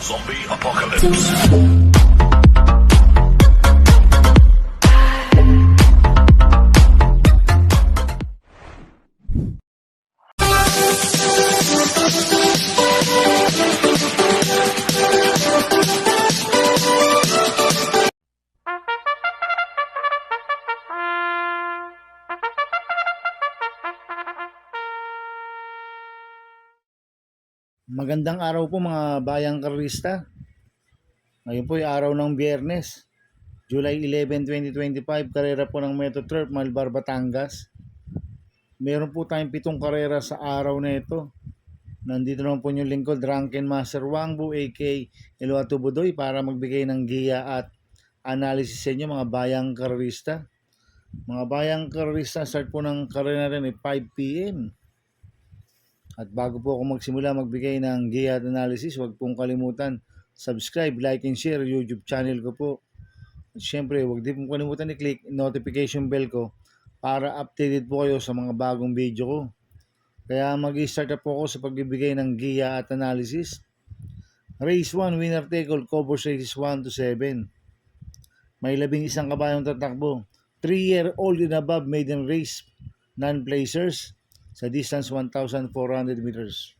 Zombie Apocalypse. Magandang araw po mga bayang karista. Ngayon po ay araw ng Biyernes, July 11, 2025, karera po ng Metro Turf, Malbar, Batangas. Meron po tayong 7 karera sa araw na ito. Nandito naman po yung lingkod, Drunken Master Wangbu, aka Eluato Budoy, para magbigay ng giya at analysis sa inyo mga bayang karista. Mga bayang karista, start po ng karera rin ay 5 p.m. At bago po ako magsimula magbigay ng giya at analysis, huwag pong kalimutan subscribe, like, and share YouTube channel ko po. At syempre, huwag din pong kalimutan i-click notification bell ko para updated po kayo sa mga bagong video ko. Kaya mag-start na po ako sa pagbibigay ng giya at analysis. Race 1, winner take all, cover races 1 to 7. May 11 kabayong tatakbo. 3-year-old and above maiden race, non-placers, sa distance 1,400 meters.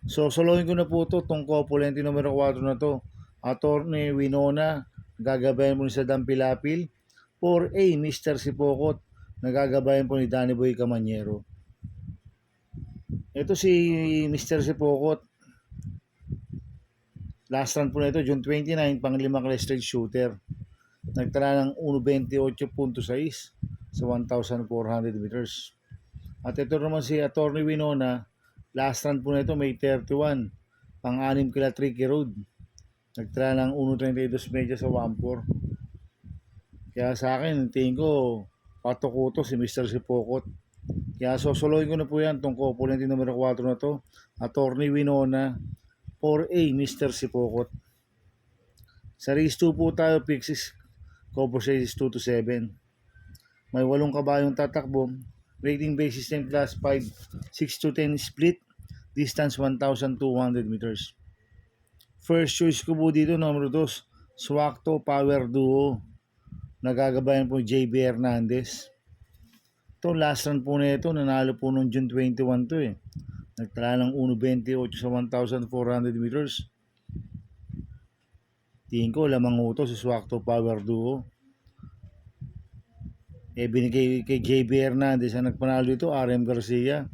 So, solohin ko na po ito, itong couple numero 4 na to. Attorney Winona, nagagabayan po ni Sadam Pilapil. 4A, Mr. Sipokot, nagagabayan po ni Danny Boy Camanyero. Ito si Mr. Sipokot. Last run po na ito, June 29, pang-5 straight shooter. Nagtala ng 1.28.6 sa 1,400 meters. At ito naman si Attorney Winona, last run po na ito, May 31, pang-6 kila Tricky Road. Nagtala ng 1.32 medya sa 1.4. Kaya sa akin, tingin ko, patuko to si Mr. Sipokot. Kaya sosolohin ko na po yan, itong couple numero 4 na to, Attorney Winona, 4A, Mr. Sipokot. Sa race 2 po tayo, pick 6, cover races 2 to 7. May 8 kabayong tatakbo. Rating base system class 5, 6 to 10 split, distance 1,200 meters. First choice ko po dito, numero 2, Swakto Power Duo. Nagagabayan po JB Hernandez. Ito, last run po na ito, nanalo po noong June 21 to eh. Nagtala ng 1.28 sa 1,400 meters. Tingin ko, lamang uto si Swakto Power Duo. Binigay kay JB Hernandez ang nagpanalo dito, RM Garcia.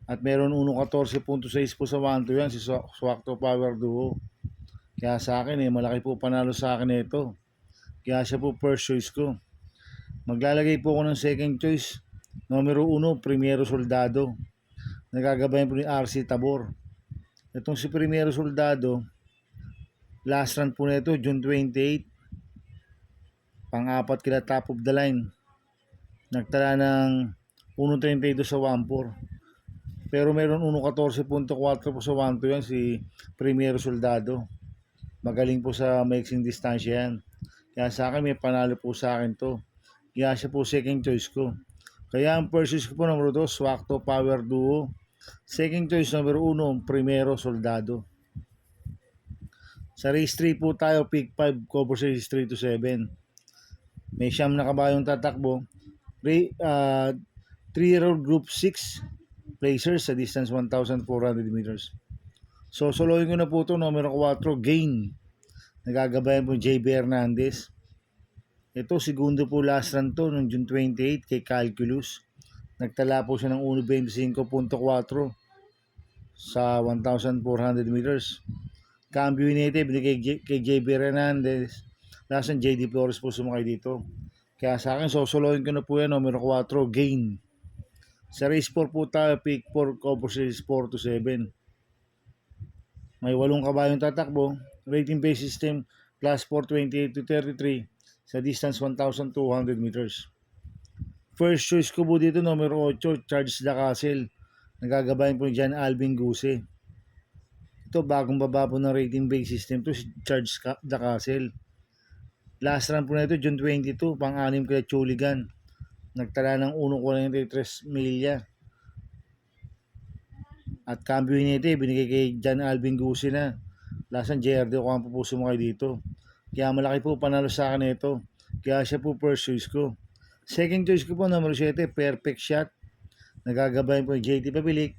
At meron 1.14.6 po sa 1-2 yan, si Swakto Power Duo. Kaya sa akin malaki po panalo sa akin ito. Kaya siya po first choice ko. Maglalagay po ako ng second choice. Numero 1, Primero Soldado. Nagagabayan po ni RC Tabor. Itong si Primero Soldado, last run po na ito, June 28. Pang-4 kila top of the line. Nagtala ng 1.32 sa 1.4. Pero meron 1.14.4 po sa 1.2 yan, si Primero Soldado. Magaling po sa mixing distansya yan. Kaya sa akin, may panalo po sa akin to. Kaya siya po second choice ko. Kaya ang first choice ko po numero 2, Swakto Power Duo. Second choice numero 1, Primero Soldado. Sa race 3 po tayo, pick 5, cover races 3 to 7. May 9 kabayong tatakbo. 3-year-old group 6 placers sa distance 1,400 meters. So, solohin ko na po ito, numero 4, Gain. Nagagabayan po JB Hernandez. Ito, segundo po last run to, noong June 28, kay Calculus. Nagtala po siya ng 1.25.4 sa 1,400 meters. Cambio Unite, binigay kay JB Hernandez. Last run, JD Flores po sumakay dito. Kaya sa akin, sosolohin ko na po yan, numero 4, Gain. Sa race 4 po tayo, pick 4, cover races 4 to 7. May 8 kabayong tatakbo. Rating base system, class 428 to 33, sa distance 1,200 meters. First choice ko po dito, numero 8, Charles Da Castle. Nagagabayan po ni John Alvin Guse. Ito, bagong baba po ng rating base system to, si Charles Da Castle. Last run po na ito, June 22, pang-6 kila Chuligan. Nagtala ng 1.43 milya. At Cambio Unite, binigay kay John Alvin Guse na. Lasan JRD ako ang pupuso mo kayo dito. Kaya malaki po panalo sa akin ito. Kaya siya po first choice ko. Second choice ko po, numero 7, perfect shot. Nagagabayan po yung JT Pabilik.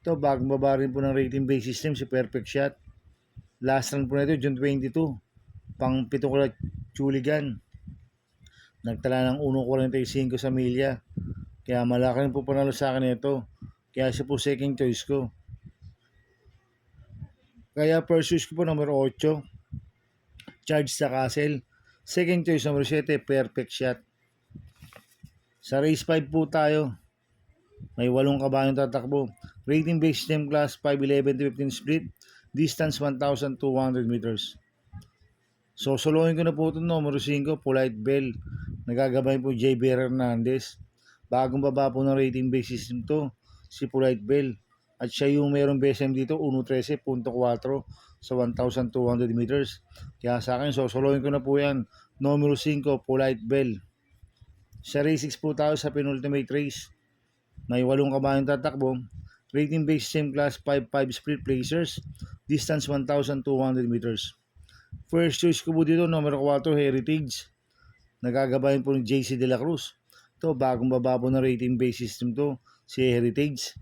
Ito, bagong baba rin po ng rating base system si perfect shot. Last run po na ito, June 22. Pang 7 ko na Chuligan. Nagtala ng 1.45 sa milya. Kaya malaki rin po panalo sa akin ito. Kaya siya po second choice ko. Kaya first choice ko po numero 8, Charge sa Castle. Second choice numero 7, perfect shot. Sa race 5 po tayo. May 8 kabayong tatakbo. Rating base system class 5'11 to 15 split. Distance 1,200 meters. So solohin ko na po ito numero 5, Polite Bell. Nagagabay po JB Hernandez. Bagong baba po ng rating base system to, si Polite Bell. At siya yung mayroong BSM dito, 1.13.4 sa 1,200 meters. Kaya sa akin, solohin ko na po yan. Numero 5, Polite Bell. Sa race 6 po tayo sa penultimate race. May 8 kabayong tatakbo. Rating base same class 5'5 split placers. Distance 1,200 meters. First choice ko po dito, numero 4, Heritage. Nagagabayan po ni JC De La Cruz. Ito, bagong baba po ng rating base system to, si Heritage.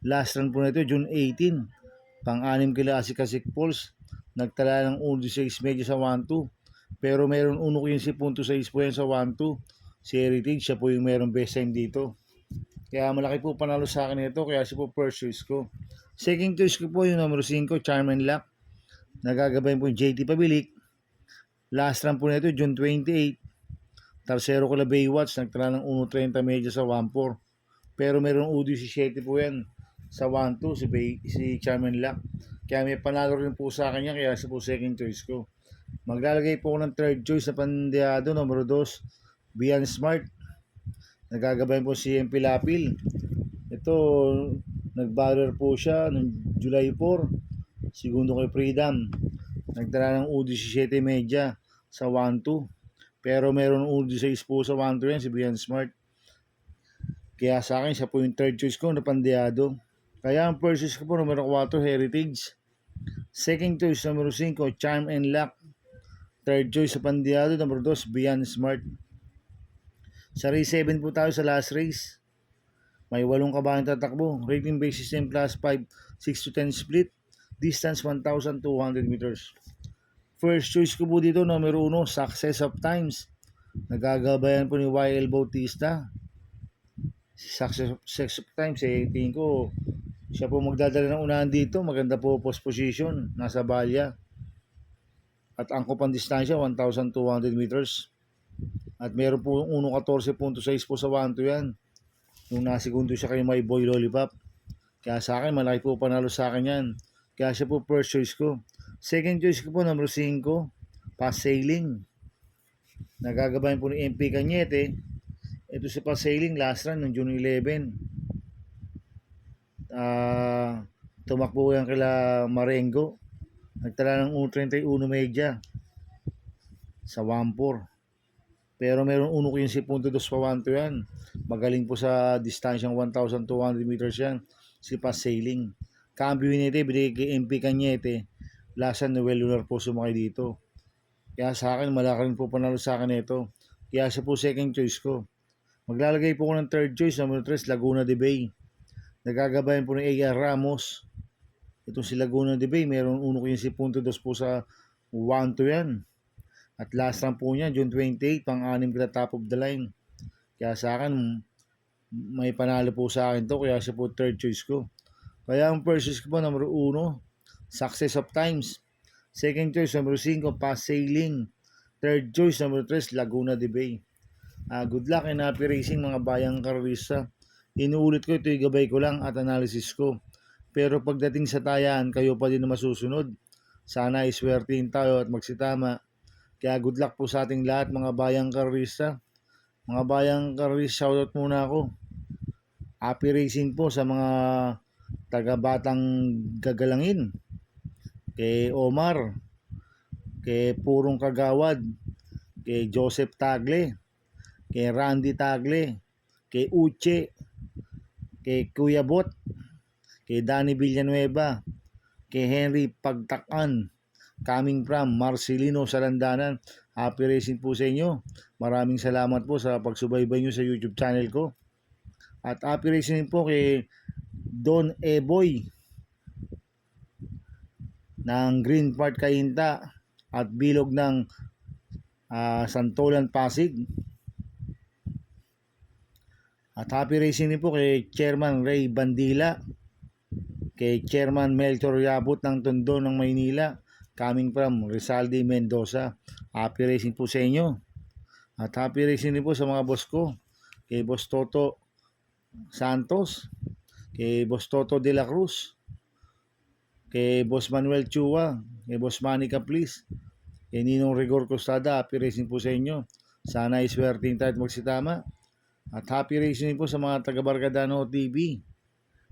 Last run po na ito, June 18. Pang-6 kila Asik Pulse. Nagtala ng 1.6 medyo sa 1-2. Pero meron 1.15.6 po yan sa 1-2. Si Heritage, siya po yung meron best time dito. Kaya malaki po panalo sa akin ito, kaya siya po first choice ko. Second choice ko po yung numero 5, Charm and Luck. Nagagabayan po yung JT Pabilik. Last run po na ito, June 28. Tercero ko na Baywatch, nagtala ng 1.30 medyo sa 1-4. Pero meron UD17 po yan sa 1-2, si Charm and Luck. Kaya may panalo rin po sa akin yan, kaya siya po second choice ko. Maglalagay po ako ng third choice na pandiado, numero 2, Beyond Smart. Nagagabayan po si MP Lapil. Ito, nag-barrier po siya noong July 4. Segundo kay Freedom. Nagtala ng UD17 media sa 1-2. Pero meron UD6 po sa 1-2 yan, si Beyond Smart. Kaya sa akin, siya po yung third choice ko na pandiado. Kaya ang first choice ko po, numero 4, Heritage. Second choice, numero 5, Charm and Luck. Third choice sa pandiado, numero 2, Beyond Smart. Sa race 7 po tayo sa last race. May 8 kabayong tatakbo. Rating base system class 5, 6 to 10 split. Distance 1,200 meters. First choice ko po dito, numero 1, Success of Times. Nagagabayan po ni YL Bautista. Success of Times, tingin ko, siya po magdadala ng unahan dito. Maganda po post position. Nasa balya. At angkop ang distansya, 1,200 meters. At meron po yung 1.14.6 po sa 1-2 yan. Nung nasigundo siya kay My Boy Lollipop. Kaya sa akin, malaki po panalo sa akin yan. Kaya siya po first choice ko. Second choice ko po, number 5, Pass Sailing. Nagagabayan po ni MP Cañete. Ito si Pass Sailing, last run ng June 11. Tumakbo yan kila Marengo. Nagtala ng 1.31 media sa 1-4. Pero meron 1.15.2 pa 1-2 yan. Magaling po sa distansyang 1,200 meters yan. Si Pass Sailing. Cambio nito, binigay kay MP Cañete. Lasan Noel Lunar po sumakay dito. Kaya sa akin, malaki rin po panalo sa akin ito. Kaya siya po second choice ko. Maglalagay po ko ng third choice, number 3, Laguna de Bay. Nagagabayan po ni A.R. Ramos. Itong si Laguna de Bay, meron 1.15.2 po sa 1-2 yan. At last run po niya, June 28, pang-6 kita top of the line. Kaya sa akin, may panalo po sa akin to, kaya siya po third choice ko. Kaya ang first choice ko po, number 1, Success of Times. Second choice, number 5, Pass Sailing. Third choice, number 3, Laguna de Bay. Good luck and happy racing mga bayang karista. Inuulit ko, ito gabay ko lang at analysis ko. Pero pagdating sa tayan, kayo pa din na masusunod. Sana iswertihin tayo at magsitama. Kaya good luck po sa ating lahat mga bayang karista. Mga bayang karista, shoutout muna ako. Happy racing po sa mga taga-Batang Gagalangin. Kay Omar, kay Purong Kagawad, kay Joseph Tagle, kay Randy Tagle, kay Uche, kay Kuya Bot, kay Danny Villanueva, kay Henry Pagtakan, coming from Marcelino Salandanan. Happy racing po sa inyo. Maraming salamat po sa pagsubaybay nyo sa YouTube channel ko. At happy racing po kay Don Eboy ng Green Park Cainta at Bilog ng Santolan Pasig. At happy racing din po kay Chairman Ray Bandila, kay Chairman Melchor Yabut ng Tondo ng Maynila, coming from Rizalde, Mendoza. Happy racing po sa inyo. At happy racing din po sa mga boss ko, kay Boss Toto Santos, kay Boss Toto De La Cruz, kay Boss Manuel Chua, kay Boss Manny Caplis, kay Ninong Rigor Costada. Happy racing po sa inyo. Sana iswerting tayo at magsitama. At happy racing po sa mga taga Bargadano TV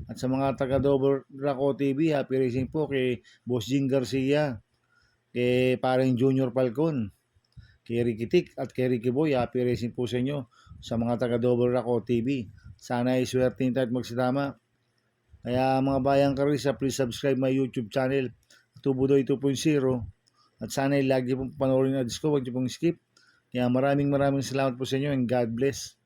at sa mga taga Dover Raco TV. Happy racing po kay Boss Jing Garcia, kay parang Junior Falcon, kay Ricky Tik at kay Ricky Boy. Happy racing po sa inyo sa mga taga Dover Raco TV. Sana iswerting tayo at magsitama. Kaya mga bayang karista, please subscribe my YouTube channel, Tubudoy 2.0. At sana lagi pong panoorin na disco, huwag niyo pong skip. Kaya maraming salamat po sa inyo and God bless.